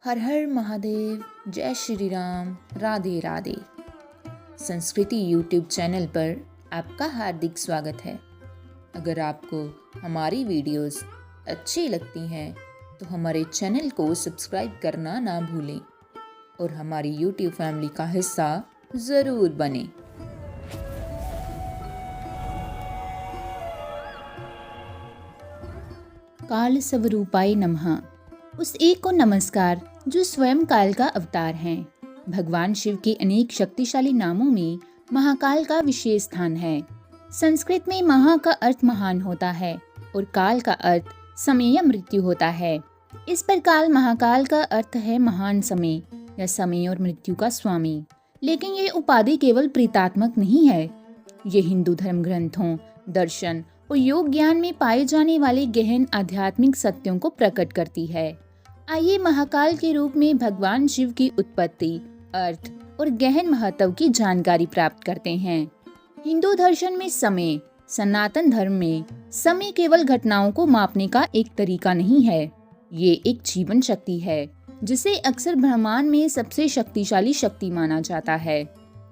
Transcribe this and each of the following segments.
हर हर महादेव, जय श्री राम, राधे राधे। संस्कृति YouTube channel पर आपका हार्दिक स्वागत है। अगर आपको हमारी वीडियोस अच्छी लगती हैं तो हमारे चैनल को सब्सक्राइब करना ना भूलें और हमारी यूट्यूब फैमिली का हिस्सा ज़रूर बनें। काल स्वरूपाय नमः। उस एक को नमस्कार जो स्वयं काल का अवतार हैं। भगवान शिव के अनेक शक्तिशाली नामों में महाकाल का विशेष स्थान है। संस्कृत में महा का अर्थ महान होता है और काल का अर्थ समय या मृत्यु होता है। इस प्रकार महाकाल का अर्थ है महान समय या समय और मृत्यु का स्वामी। लेकिन ये उपाधि केवल प्रीतात्मक नहीं है। ये हिंदू धर्म ग्रंथों, दर्शन और योग ज्ञान में पाए जाने वाले गहन आध्यात्मिक सत्यों को प्रकट करती है। आइए महाकाल के रूप में भगवान शिव की उत्पत्ति, अर्थ और गहन महत्व की जानकारी प्राप्त करते हैं। हिंदू दर्शन में समय, सनातन धर्म में समय केवल घटनाओं को मापने का एक तरीका नहीं है। ये एक जीवन शक्ति है जिसे अक्सर ब्रह्मांड में सबसे शक्तिशाली शक्ति माना जाता है।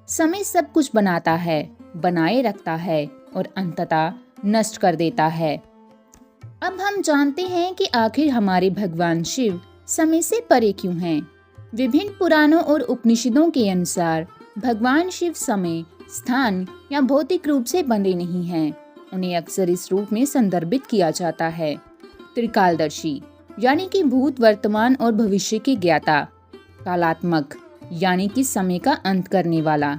समय सब कुछ बनाता है, बनाए रखता है और अंततः नष्ट कर देता है। अब हम जानते हैं कि आखिर हमारे भगवान शिव समय से परे क्यों हैं। विभिन्न पुराणों और उपनिषदों के अनुसार भगवान शिव समय, स्थान या भौतिक रूप से बंधे नहीं हैं। उन्हें अक्सर इस रूप में संदर्भित किया जाता है। त्रिकालदर्शी यानी कि भूत, वर्तमान और भविष्य के ज्ञाता। कालात्मक यानी कि समय का अंत करने वाला।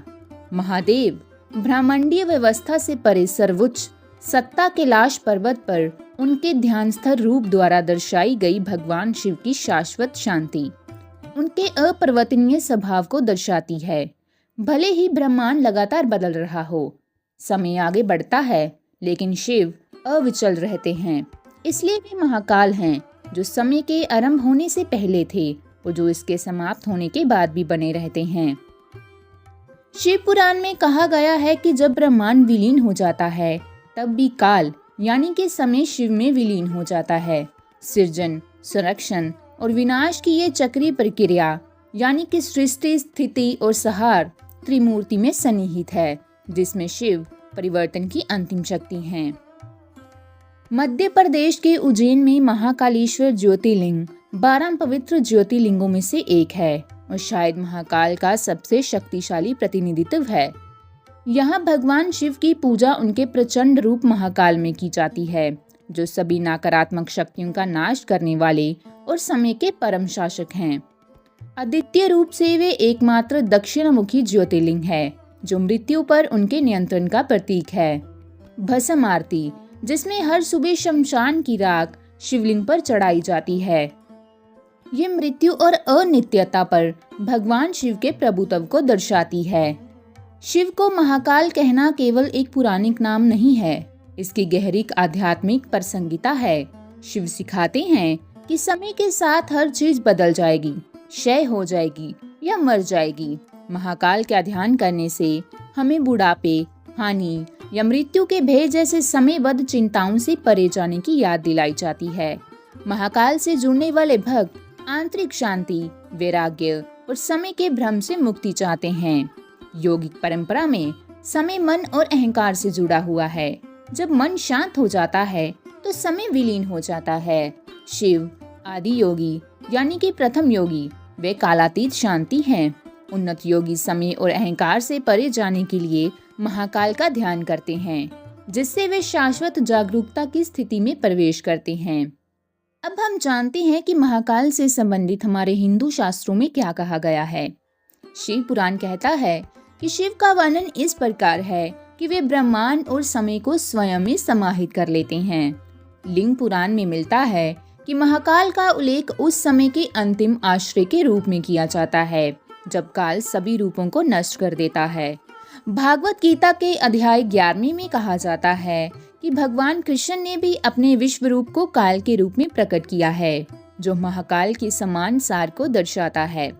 महादेव ब्रह्मांडीय व्यवस्था से परे सर्वोच्च सत्ता कैलाश पर्वत पर उनके ध्यानस्थ रूप द्वारा दर्शाई गई भगवान शिव की शाश्वत शांति उनके अपरिवर्तनीय स्वभाव को दर्शाती है। भले ही ब्रह्मांड लगातार बदल रहा हो, समय आगे बढ़ता है, लेकिन शिव अविचल रहते हैं। इसलिए वे महाकाल हैं, जो समय के आरंभ होने से पहले थे और जो इसके समाप्त होने के बाद भी बने रहते हैं। शिव पुराण में कहा गया है कि जब ब्रह्मांड विलीन हो जाता है तब भी काल यानी कि समय शिव में विलीन हो जाता है। सृजन, संरक्षण और विनाश की ये चक्रीय प्रक्रिया यानी कि सृष्टि, स्थिति और संहार त्रिमूर्ति में सन्निहित है, जिसमें शिव परिवर्तन की अंतिम शक्ति हैं। मध्य प्रदेश के उज्जैन में महाकालेश्वर ज्योतिर्लिंग 12 पवित्र ज्योतिर्लिंगों में से एक है और शायद महाकाल का सबसे शक्तिशाली प्रतिनिधित्व है। यहाँ भगवान शिव की पूजा उनके प्रचंड रूप महाकाल में की जाती है, जो सभी नकारात्मक शक्तियों का नाश करने वाले और समय के परम शासक हैं। अद्वितीय रूप से वे एकमात्र दक्षिणमुखी ज्योतिर्लिंग है, जो मृत्यु पर उनके नियंत्रण का प्रतीक है। भस्म आरती, जिसमें हर सुबह शमशान की राख शिवलिंग पर चढ़ाई जाती है, ये मृत्यु और अनित्यता पर भगवान शिव के प्रभुत्व को दर्शाती है। शिव को महाकाल कहना केवल एक पौराणिक नाम नहीं है, इसकी गहरी आध्यात्मिक प्रासंगिकता है। शिव सिखाते हैं कि समय के साथ हर चीज बदल जाएगी, क्षय हो जाएगी या मर जाएगी। महाकाल का ध्यान करने से हमें बुढ़ापे, हानि या मृत्यु के भय जैसे समयबद्ध चिंताओं से परे जाने की याद दिलाई जाती है। महाकाल से जुड़ने वाले भक्त आंतरिक शांति, वैराग्य और समय के भ्रम से मुक्ति चाहते हैं। योगिक परंपरा में समय मन और अहंकार से जुड़ा हुआ है। जब मन शांत हो जाता है तो समय विलीन हो जाता है। शिव आदि योगी यानी कि प्रथम योगी, वे कालातीत शांति हैं। उन्नत योगी समय और अहंकार से परे जाने के लिए महाकाल का ध्यान करते हैं, जिससे वे शाश्वत जागरूकता की स्थिति में प्रवेश करते हैं। अब हम जानते हैं कि महाकाल से संबंधित हमारे हिंदू शास्त्रों में क्या कहा गया है। शिव पुराण कहता है कि शिव का वर्णन इस प्रकार है कि वे ब्रह्मांड और समय को स्वयं में समाहित कर लेते हैं। लिंग पुराण में मिलता है कि महाकाल का उल्लेख उस समय के अंतिम आश्रय के रूप में किया जाता है, जब काल सभी रूपों को नष्ट कर देता है। भागवत गीता के अध्याय 11 में कहा जाता है कि भगवान कृष्ण ने भी अपने विश्व रूप को काल के रूप में प्रकट किया है, जो महाकाल के समान सार को दर्शाता है।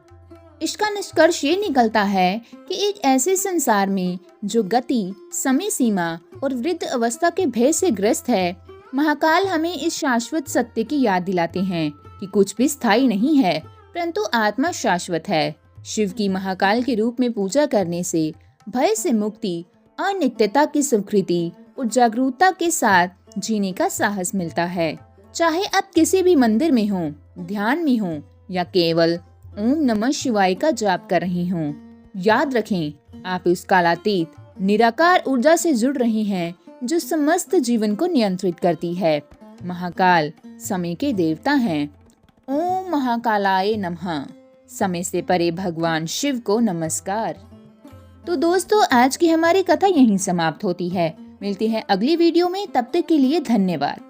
इसका निष्कर्ष ये निकलता है कि एक ऐसे संसार में जो गति, समय सीमा और वृद्ध अवस्था के भय से ग्रस्त है, महाकाल हमें इस शाश्वत सत्य की याद दिलाते हैं कि कुछ भी स्थायी नहीं है, परंतु आत्मा शाश्वत है। शिव की महाकाल के रूप में पूजा करने से भय से मुक्ति, अनित्यता की स्वीकृति और जागरूकता के साथ जीने का साहस मिलता है। चाहे आप किसी भी मंदिर में हों, ध्यान में हों या केवल ओम नमः शिवाय का जाप कर रही हों, याद रखें आप उस कालातीत निराकार ऊर्जा से जुड़ रही हैं जो समस्त जीवन को नियंत्रित करती है। महाकाल समय के देवता हैं। ओम महाकालाय नमः। समय से परे भगवान शिव को नमस्कार। तो दोस्तों, आज की हमारी कथा यहीं समाप्त होती है। मिलते हैं अगली वीडियो में, तब तक के लिए धन्यवाद।